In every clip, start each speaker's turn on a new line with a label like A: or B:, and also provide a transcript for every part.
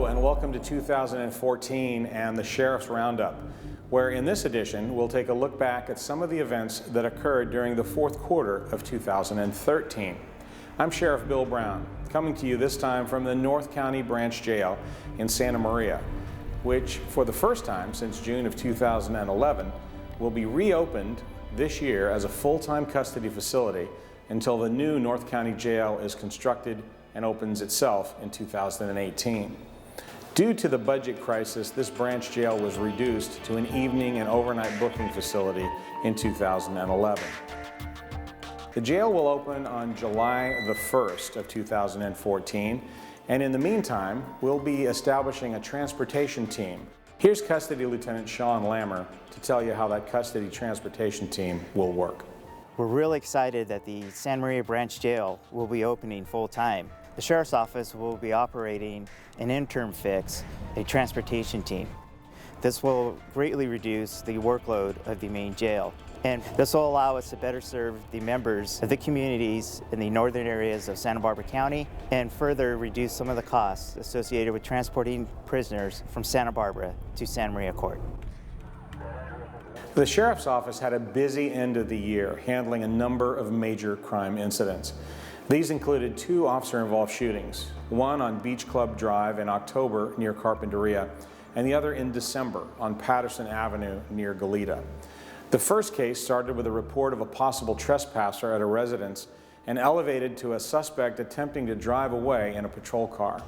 A: Hello and welcome to 2014 and the Sheriff's Roundup, where in this edition we'll take a look back at some of the events that occurred during the fourth quarter of 2013. I'm Sheriff Bill Brown, coming to you this time from the North County Branch Jail in Santa Maria, which for the first time since June of 2011 will be reopened this year as a full-time custody facility until the new North County Jail is constructed and opens itself in 2018. Due to the budget crisis, this branch jail was reduced to an evening and overnight booking facility in 2011. The jail will open on July the 1st of 2014, and in the meantime, we'll be establishing a transportation team. Here's Custody Lieutenant Sean Lammer to tell you how that custody transportation team will work.
B: We're really excited that the Santa Maria Branch Jail will be opening full-time. The Sheriff's Office will be operating an interim fix, a transportation team. This will greatly reduce the workload of the main jail. And this will allow us to better serve the members of the communities in the northern areas of Santa Barbara County and further reduce some of the costs associated with transporting prisoners from Santa Barbara to Santa Maria Court.
A: The Sheriff's Office had a busy end of the year handling a number of major crime incidents. These included 2 officer-involved shootings, one on Beach Club Drive in October near Carpinteria, and the other in December on Patterson Avenue near Goleta. The first case started with a report of a possible trespasser at a residence and elevated to a suspect attempting to drive away in a patrol car.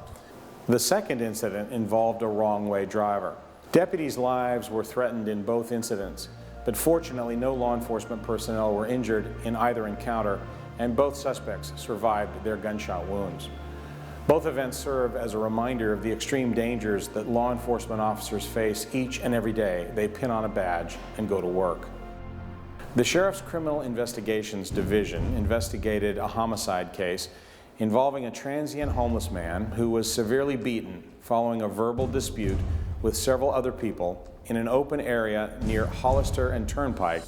A: The second incident involved a wrong-way driver. Deputies' lives were threatened in both incidents, but fortunately no law enforcement personnel were injured in either encounter, and both suspects survived their gunshot wounds. Both events serve as a reminder of the extreme dangers that law enforcement officers face each and every day they pin on a badge and go to work. The Sheriff's Criminal Investigations Division investigated a homicide case involving a transient homeless man who was severely beaten following a verbal dispute with several other people in an open area near Hollister and Turnpike.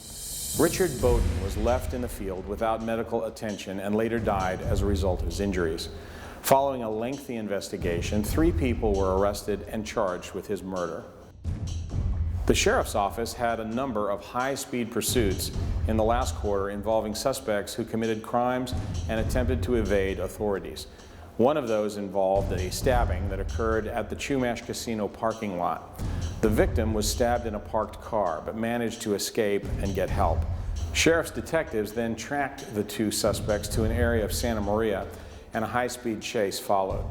A: Richard Bowden was left in the field without medical attention and later died as a result of his injuries. Following a lengthy investigation, 3 people were arrested and charged with his murder. The Sheriff's Office had a number of high-speed pursuits in the last quarter involving suspects who committed crimes and attempted to evade authorities. One of those involved a stabbing that occurred at the Chumash Casino parking lot. The victim was stabbed in a parked car, but managed to escape and get help. Sheriff's detectives then tracked the 2 suspects to an area of Santa Maria, and a high-speed chase followed.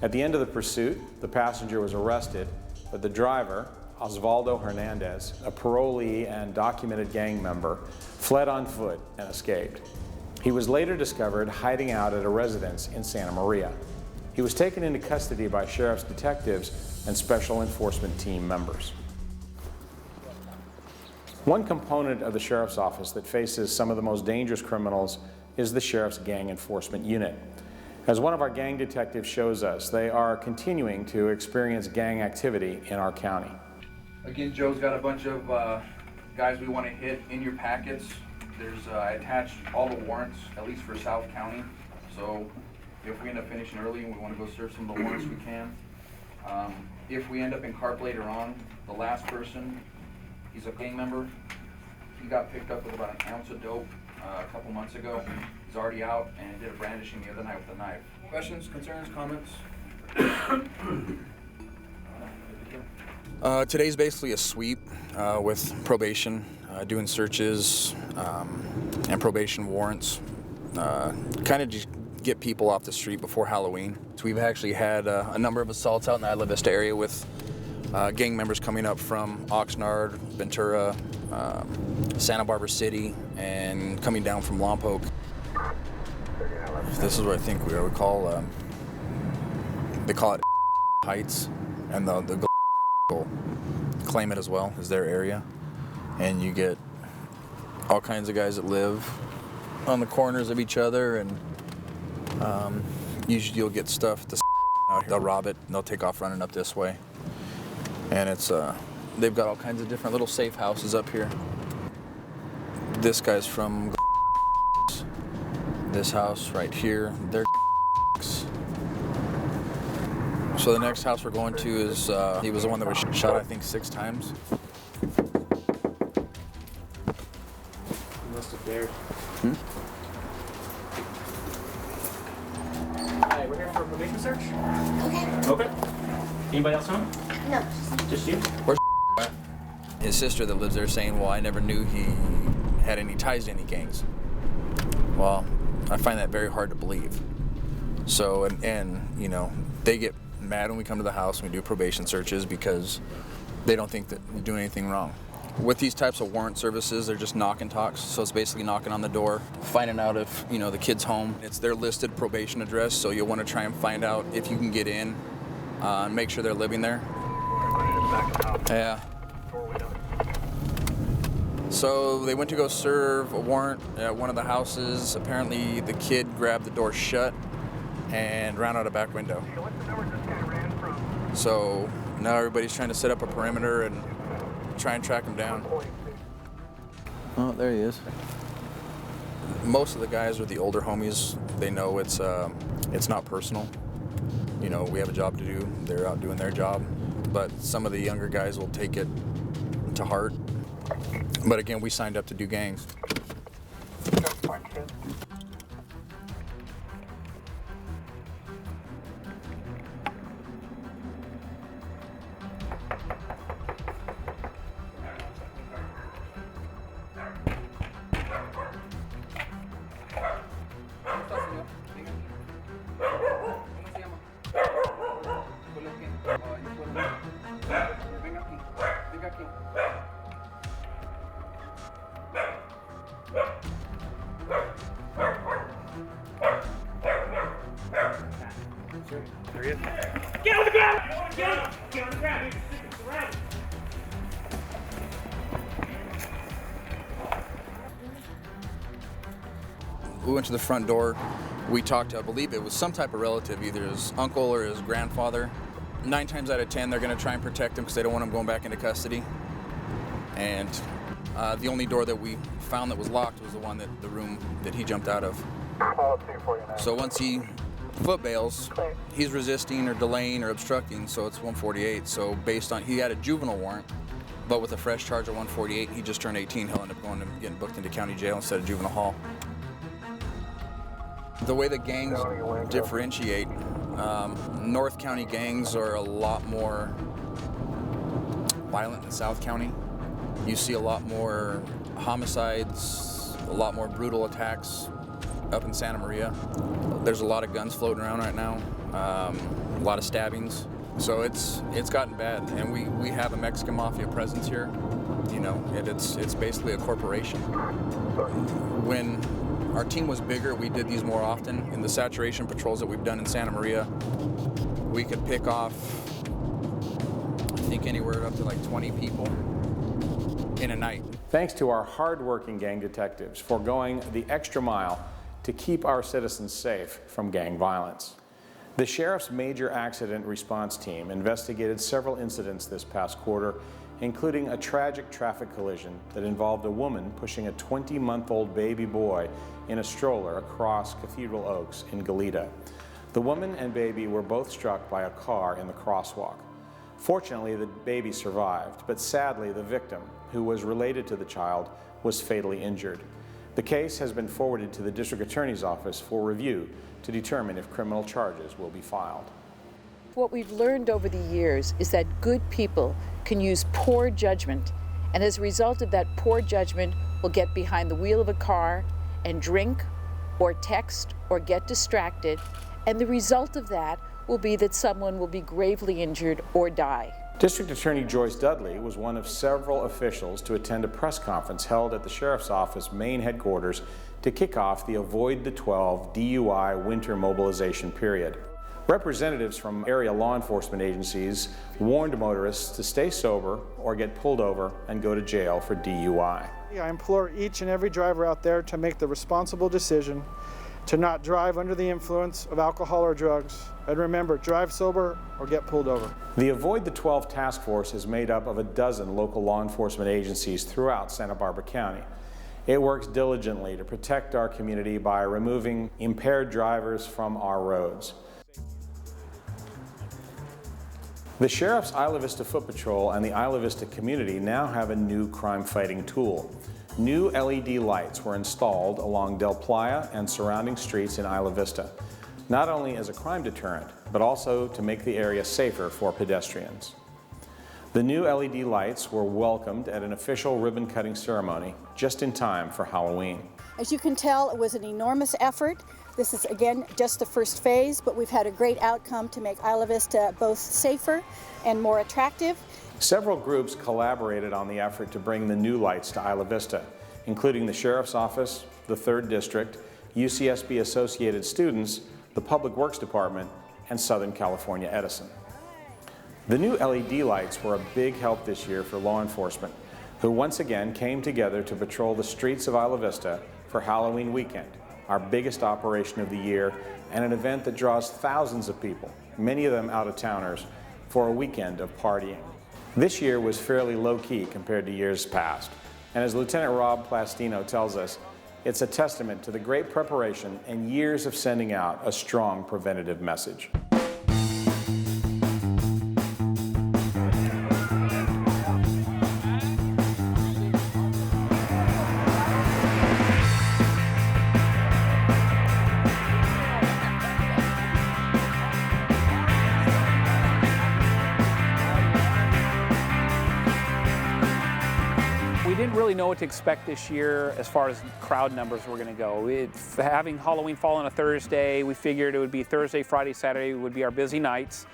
A: At the end of the pursuit, the passenger was arrested, but the driver, Osvaldo Hernandez, a parolee and documented gang member, fled on foot and escaped. He was later discovered hiding out at a residence in Santa Maria. He was taken into custody by sheriff's detectives and special enforcement team members. One component of the Sheriff's Office that faces some of the most dangerous criminals is the Sheriff's Gang Enforcement Unit. As one of our gang detectives shows us, they are continuing to experience gang activity in our county.
C: Again, Joe's got a bunch of guys we want to hit in your packets. There's I attached all the warrants, at least for South County. So if we end up finishing early and we want to go serve some of the warrants, we can. If we end up in Carp later on, the last person, he's a gang member. He got picked up with about an ounce of dope a couple months ago. He's already out and did a brandishing the other night with a knife. Questions, concerns, comments?
D: Today's basically a sweep with probation, doing searches and probation warrants, kind of just get people off the street before Halloween. So we've actually had a number of assaults out in the Isla Vista area with gang members coming up from Oxnard, Ventura, Santa Barbara City, and coming down from Lompoc. This is what I think we would call, they call it Heights, and the claim it as well as their area. And you get all kinds of guys that live on the corners of each other, and usually you'll get stuff at the out here. They'll rob it and they'll take off running up this way. And it's they've got all kinds of different little safe houses up here. This guy's from this house right here. They're so So the next house we're going to is, he was the one that was shot, I think, 6 times.
E: You must have dared. Hi, we're here for a probation search. Okay. Anybody else home?
F: No.
E: Just you?
D: Where's at? His sister that lives there saying, well, I never knew he had any ties to any gangs. Well, I find that very hard to believe. So, and you know, they get mad when we come to the house and we do probation searches because they don't think that we do anything wrong. With these types of warrant services, they're just knock and talks. So it's basically knocking on the door, finding out if, you know, the kid's home. It's their listed probation address, so you'll want to try and find out if you can get in and make sure they're living there. Yeah. So they went to go serve a warrant at one of the houses. Apparently the kid grabbed the door shut and ran out a back window. So now everybody's trying to set up a perimeter and try and track him down.
G: Oh, there he is.
D: Most of the guys are the older homies. They know it's not personal. You know, we have a job to do. They're out doing their job. But some of the younger guys will take it to heart. But again, we signed up to do gangs.
E: Get on the ground! Get on the ground! Surround.
D: We went to the front door. We talked to, I believe it was some type of relative, either his uncle or his grandfather. 9 times out of 10, they're going to try and protect him because they don't want him going back into custody. And the only door that we found that was locked was the room that he jumped out of. So once he foot bails, he's resisting or delaying or obstructing, so it's 148. So based on, he had a juvenile warrant, but with a fresh charge of 148, he just turned 18. He'll end up going and getting booked into county jail instead of juvenile hall. The way the gangs differentiate, North County gangs are a lot more violent than South County. You see a lot more homicides, a lot more brutal attacks up in Santa Maria. There's a lot of guns floating around right now, a lot of stabbings. So it's gotten bad, and we have a Mexican mafia presence here. You know, it's basically a corporation. When our team was bigger, we did these more often. In the saturation patrols that we've done in Santa Maria, we could pick off, I think, anywhere up to like 20 people in a night.
A: Thanks to our hard-working gang detectives for going the extra mile to keep our citizens safe from gang violence. The Sheriff's Major Accident Response Team investigated several incidents this past quarter, including a tragic traffic collision that involved a woman pushing a 20-month-old baby boy in a stroller across Cathedral Oaks in Goleta. The woman and baby were both struck by a car in the crosswalk. Fortunately, the baby survived, but sadly, the victim, who was related to the child, was fatally injured. The case has been forwarded to the District Attorney's Office for review to determine if criminal charges will be filed.
H: What we've learned over the years is that good people can use poor judgment, and as a result of that poor judgment will get behind the wheel of a car and drink or text or get distracted, and the result of that will be that someone will be gravely injured or die.
A: District Attorney Joyce Dudley was one of several officials to attend a press conference held at the Sheriff's Office main headquarters to kick off the Avoid the 12 DUI winter mobilization period. Representatives from area law enforcement agencies warned motorists to stay sober or get pulled over and go to jail for DUI.
I: I implore each and every driver out there to make the responsible decision to not drive under the influence of alcohol or drugs. And remember, drive sober or get pulled over.
A: The Avoid the 12 task force is made up of a dozen local law enforcement agencies throughout Santa Barbara County. It works diligently to protect our community by removing impaired drivers from our roads. The Sheriff's Isla Vista Foot Patrol and the Isla Vista community now have a new crime-fighting tool. New LED lights were installed along Del Playa and surrounding streets in Isla Vista, not only as a crime deterrent, but also to make the area safer for pedestrians. The new LED lights were welcomed at an official ribbon-cutting ceremony just in time for Halloween.
F: As you can tell, it was an enormous effort. This is, again, just the first phase, but we've had a great outcome to make Isla Vista both safer and more attractive.
A: Several groups collaborated on the effort to bring the new lights to Isla Vista, including the Sheriff's Office, the 3rd District, UCSB Associated Students, the Public Works Department, and Southern California Edison. The new LED lights were a big help this year for law enforcement, who once again came together to patrol the streets of Isla Vista for Halloween weekend, our biggest operation of the year, and an event that draws thousands of people, many of them out-of-towners, for a weekend of partying. This year was fairly low-key compared to years past, and as Lieutenant Rob Plastino tells us, it's a testament to the great preparation and years of sending out a strong preventative message.
J: We didn't really know what to expect this year as far as crowd numbers were going to go. Having Halloween fall on a Thursday, we figured it would be Thursday, Friday, Saturday would be our busy nights,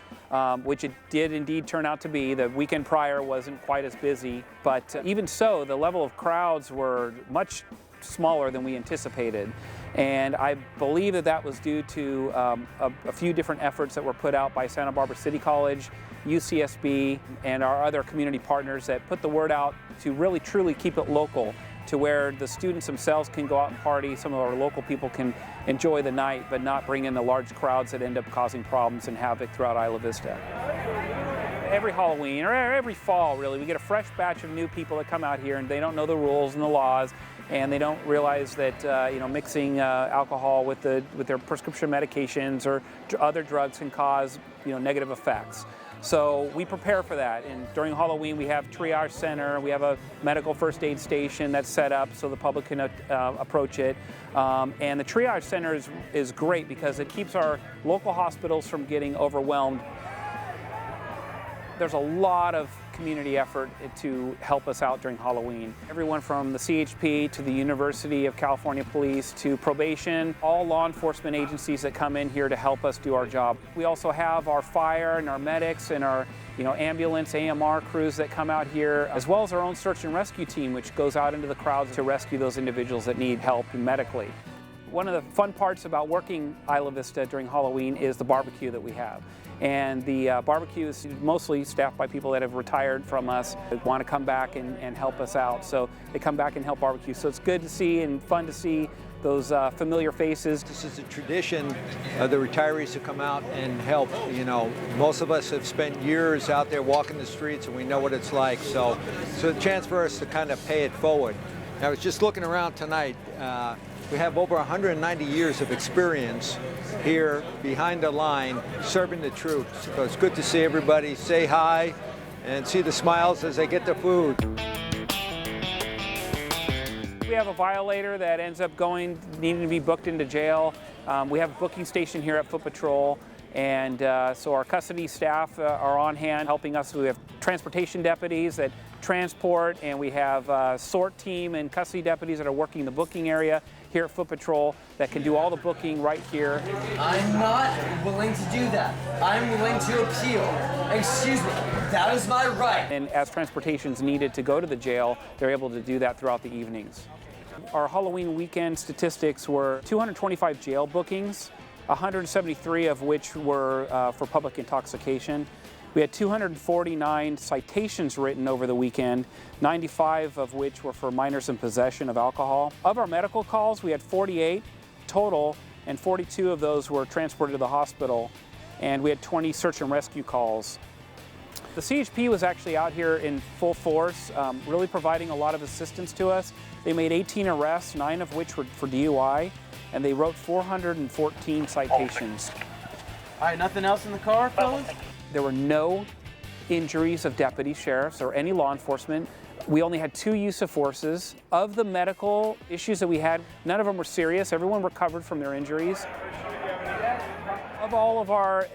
J: which it did indeed turn out to be. The weekend prior wasn't quite as busy, but even so, the level of crowds were much smaller than we anticipated. And I believe that that was due to a few different efforts that were put out by Santa Barbara City College, UCSB, and our other community partners that put the word out to really truly keep it local, to where the students themselves can go out and party, some of our local people can enjoy the night, but not bring in the large crowds that end up causing problems and havoc throughout Isla Vista. Every Halloween, or every fall really, we get a fresh batch of new people that come out here and they don't know the rules and the laws, and they don't realize that mixing alcohol with their prescription medications or other drugs can cause negative effects. So we prepare for that, and during Halloween we have triage center, we have a medical first aid station that's set up so the public can approach it. And the triage center is great because it keeps our local hospitals from getting overwhelmed. There's a lot of community effort to help us out during Halloween. Everyone from the CHP to the University of California Police to probation, all law enforcement agencies that come in here to help us do our job. We also have our fire and our medics and our ambulance, AMR crews that come out here, as well as our own search and rescue team, which goes out into the crowds to rescue those individuals that need help medically. One of the fun parts about working Isla Vista during Halloween is the barbecue that we have. And the barbecue is mostly staffed by people that have retired from us, that want to come back and help us out. So they come back and help barbecue. So it's good to see and fun to see those familiar faces.
K: This is a tradition of the retirees to come out and help. Most of us have spent years out there walking the streets and we know what it's like. So it's a chance for us to kind of pay it forward. I was just looking around tonight. We have over 190 years of experience here behind the line serving the troops. So it's good to see everybody say hi and see the smiles as they get the food.
J: We have a violator that ends up needing to be booked into jail. We have a booking station here at Foot Patrol, and so our custody staff are on hand helping us. We have transportation deputies that transport, and we have a SORT team and custody deputies that are working the booking area here at Foot Patrol that can do all the booking right here.
L: I'm not willing to do that. I'm willing to appeal. Excuse me, that is my right.
J: And as transportation's needed to go to the jail, they're able to do that throughout the evenings. Our Halloween weekend statistics were 225 jail bookings, 173 of which were for public intoxication. We had 249 citations written over the weekend, 95 of which were for minors in possession of alcohol. Of our medical calls, we had 48 total, and 42 of those were transported to the hospital, and we had 20 search and rescue calls. The CHP was actually out here in full force, really providing a lot of assistance to us. They made 18 arrests, 9 of which were for DUI, and they wrote 414 citations.
L: All right, nothing else in the car, fellas?
J: There were no injuries of deputies, sheriffs, or any law enforcement. We only had 2 use of forces. Of the medical issues that we had, none of them were serious. Everyone recovered from their injuries. Of all of our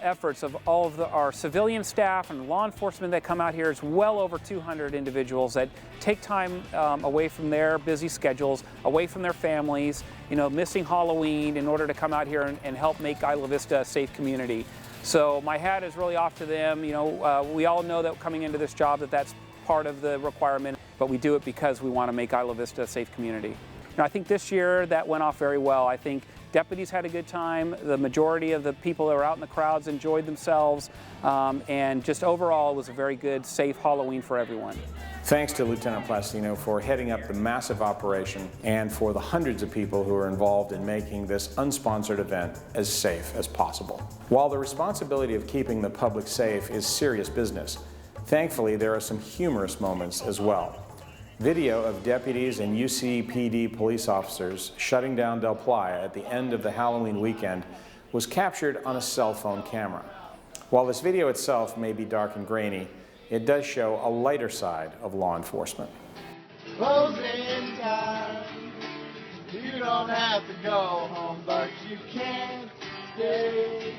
J: efforts, of all of our civilian staff and law enforcement that come out here, it's well over 200 individuals that take time away from their busy schedules, away from their families, missing Halloween in order to come out here and help make Isla Vista a safe community. So my hat is really off to them. We all know that coming into this job that's part of the requirement, but we do it because we want to make Isla Vista a safe community. I think this year that went off very well. I think deputies had a good time. The majority of the people that were out in the crowds enjoyed themselves, and just overall it was a very good, safe Halloween for everyone.
A: Thanks to Lieutenant Plastino for heading up the massive operation and for the hundreds of people who are involved in making this unsponsored event as safe as possible. While the responsibility of keeping the public safe is serious business, thankfully there are some humorous moments as well. Video of deputies and UCPD police officers shutting down Del Playa at the end of the Halloween weekend was captured on a cell phone camera. While this video itself may be dark and grainy, it does show a lighter side of law enforcement.
M: Closing time. You don't have to go home, but you can't stay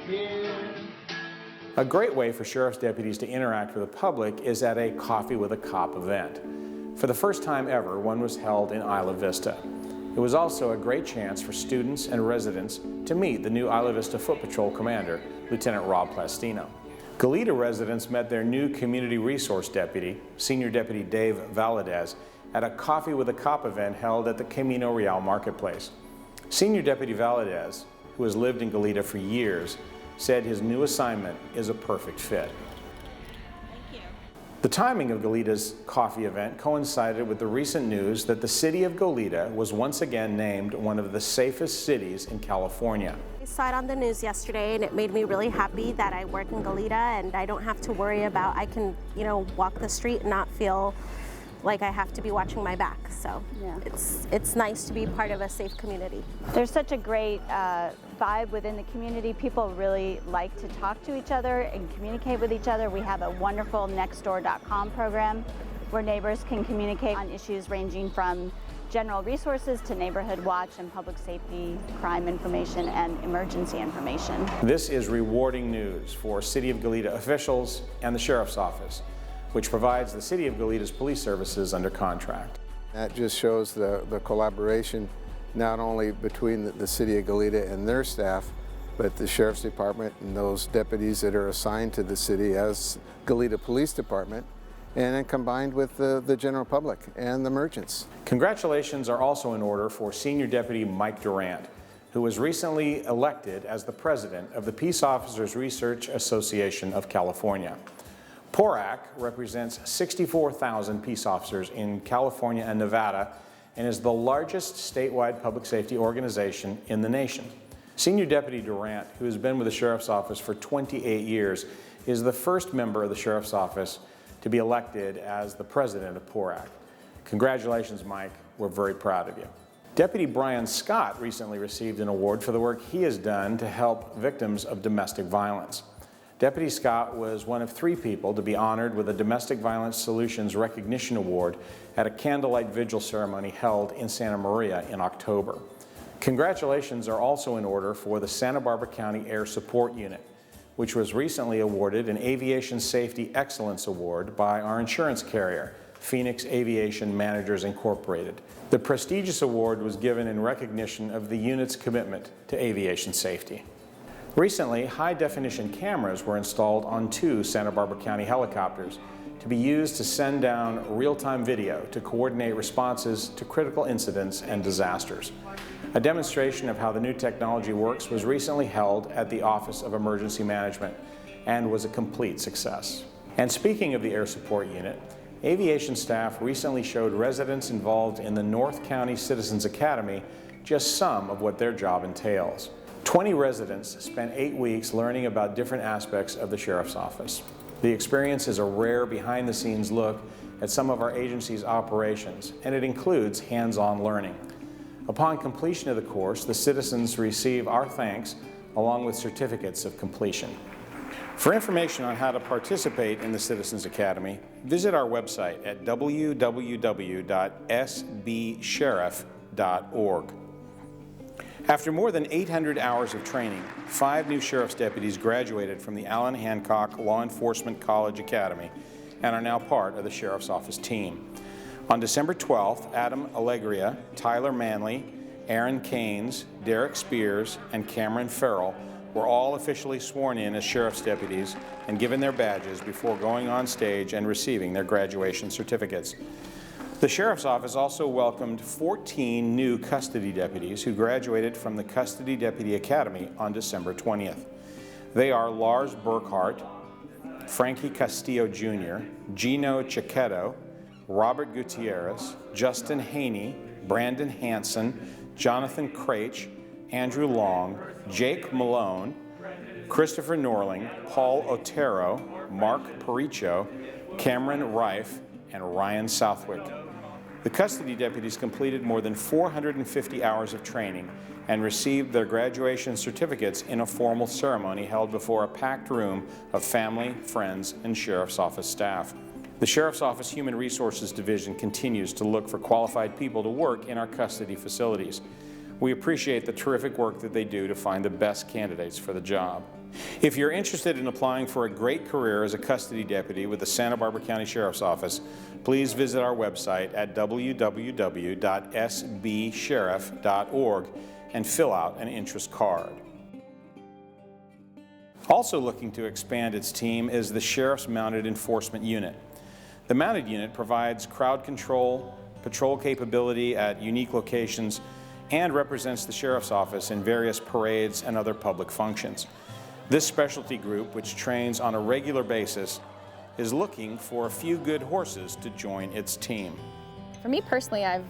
M: here.
A: A great way for sheriff's deputies to interact with the public is at a Coffee with a Cop event. For the first time ever, one was held in Isla Vista. It was also a great chance for students and residents to meet the new Isla Vista Foot Patrol Commander, Lieutenant Rob Plastino. Goleta residents met their new Community Resource Deputy, Senior Deputy Dave Valadez, at a Coffee with a Cop event held at the Camino Real Marketplace. Senior Deputy Valadez, who has lived in Goleta for years, said his new assignment is a perfect fit. The timing of Goleta's coffee event coincided with the recent news that the city of Goleta was once again named one of the safest cities in California.
N: I saw it on the news yesterday and it made me really happy that I work in Goleta and I don't have to worry about, I can, walk the street and not feel like I have to be watching my back. So yeah. It's nice to be part of a safe community.
O: There's such a great vibe within the community. People really like to talk to each other and communicate with each other. We have a wonderful nextdoor.com program where neighbors can communicate on issues ranging from general resources to neighborhood watch and public safety, crime information, and emergency information.
A: This is rewarding news for City of Goleta officials and the Sheriff's Office, which provides the City of Goleta's police services under contract.
P: That just shows the collaboration not only between the City of Goleta and their staff, but the Sheriff's Department and those deputies that are assigned to the city as Goleta Police Department, and then combined with the general public and the merchants.
A: Congratulations are also in order for Senior Deputy Mike Durant, who was recently elected as the president of the Peace Officers Research Association of California. PORAC represents 64,000 peace officers in California and Nevada and is the largest statewide public safety organization in the nation. Senior Deputy Durant, who has been with the Sheriff's Office for 28 years, is the first member of the Sheriff's Office to be elected as the president of PORAC. Congratulations, Mike. We're very proud of you. Deputy Brian Scott recently received an award for the work he has done to help victims of domestic violence. Deputy Scott was one of 3 people to be honored with a Domestic Violence Solutions Recognition Award at a candlelight vigil ceremony held in Santa Maria in October. Congratulations are also in order for the Santa Barbara County Air Support Unit, which was recently awarded an Aviation Safety Excellence Award by our insurance carrier, Phoenix Aviation Managers Incorporated. The prestigious award was given in recognition of the unit's commitment to aviation safety. Recently, high-definition cameras were installed on 2 Santa Barbara County helicopters to be used to send down real-time video to coordinate responses to critical incidents and disasters. A demonstration of how the new technology works was recently held at the Office of Emergency Management and was a complete success. And speaking of the Air Support Unit, aviation staff recently showed residents involved in the North County Citizens Academy just some of what their job entails. 20 residents spent 8 weeks learning about different aspects of the Sheriff's Office. The experience is a rare behind-the-scenes look at some of our agency's operations, and it includes hands-on learning. Upon completion of the course, the citizens receive our thanks along with certificates of completion. For information on how to participate in the Citizens Academy, visit our website at www.sbsheriff.org. After more than 800 hours of training, 5 new sheriff's deputies graduated from the Allen Hancock Law Enforcement College Academy and are now part of the Sheriff's Office team. On December 12th, Adam Allegria, Tyler Manley, Aaron Keynes, Derek Spears, and Cameron Farrell were all officially sworn in as sheriff's deputies and given their badges before going on stage and receiving their graduation certificates. The Sheriff's Office also welcomed 14 new custody deputies who graduated from the Custody Deputy Academy on December 20th. They are Lars Burkhart, Frankie Castillo Jr., Gino Chiquetto, Robert Gutierrez, Justin Haney, Brandon Hansen, Jonathan Craich, Andrew Long, Jake Malone, Christopher Norling, Paul Otero, Mark Pericho, Cameron Reif, and Ryan Southwick. The custody deputies completed more than 450 hours of training and received their graduation certificates in a formal ceremony held before a packed room of family, friends, and Sheriff's Office staff. The Sheriff's Office Human Resources Division continues to look for qualified people to work in our custody facilities. We appreciate the terrific work that they do to find the best candidates for the job. If you're interested in applying for a great career as a custody deputy with the Santa Barbara County Sheriff's Office, please visit our website at www.sbsheriff.org and fill out an interest card. Also looking to expand its team is the Sheriff's Mounted Enforcement Unit. The Mounted Unit provides crowd control, patrol capability at unique locations, and represents the Sheriff's Office in various parades and other public functions. This specialty group, which trains on a regular basis, is looking for a few good horses to join its team.
Q: For me personally, I've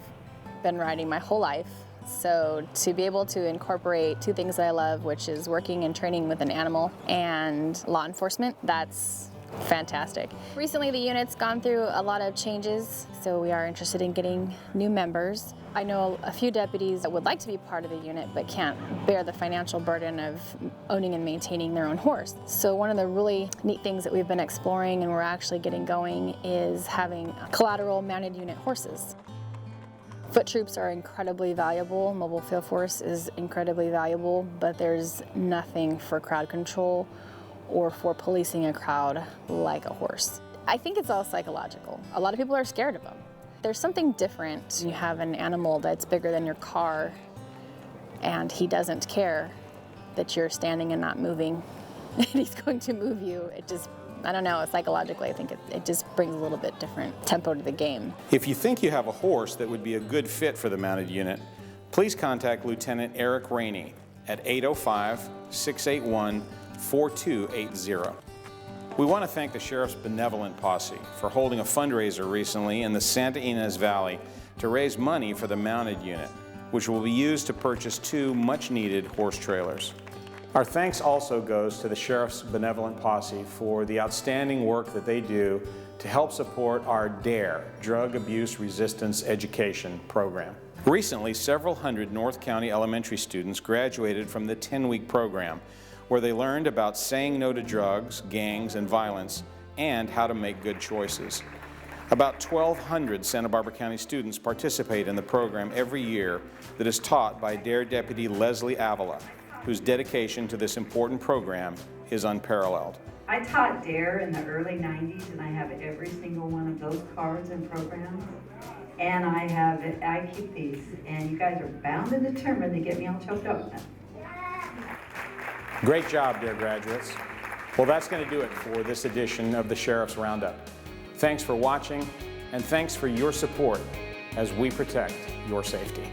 Q: been riding my whole life, so to be able to incorporate 2 things that I love, which is working and training with an animal and law enforcement, that's fantastic. Recently the unit's gone through a lot of changes, so we are interested in getting new members. I know a few deputies that would like to be part of the unit but can't bear the financial burden of owning and maintaining their own horse. So one of the really neat things that we've been exploring and we're actually getting going is having collateral mounted unit horses. Foot troops are incredibly valuable, mobile field force is incredibly valuable, but there's nothing for crowd control or for policing a crowd like a horse. I think it's all psychological. A lot of people are scared of them. There's something different. You have an animal that's bigger than your car and he doesn't care that you're standing and not moving and he's going to move you. It just, I don't know, psychologically I think it just brings a little bit different tempo to the game. If you think you have a horse that would be a good fit for the mounted unit, please contact Lieutenant Eric Rainey at 805-681-4280. We want to thank the Sheriff's Benevolent Posse for holding a fundraiser recently in the Santa Ynez Valley to raise money for the mounted unit, which will be used to purchase 2 much-needed horse trailers. Our thanks also goes to the Sheriff's Benevolent Posse for the outstanding work that they do to help support our DARE, Drug Abuse Resistance Education program. Recently, several hundred North County elementary students graduated from the 10-week program, where they learned about saying no to drugs, gangs, and violence, and how to make good choices. About 1,200 Santa Barbara County students participate in the program every year that is taught by DARE Deputy Leslie Avila, whose dedication to this important program is unparalleled.
R: I taught DARE in the early 90s, and I have every single one of those cards and programs. And I keep these, and you guys are bound and determined to get me all choked up with them.
A: Great job, DARE graduates. Well, that's going to do it for this edition of the Sheriff's Roundup. Thanks for watching, and thanks for your support as we protect your safety.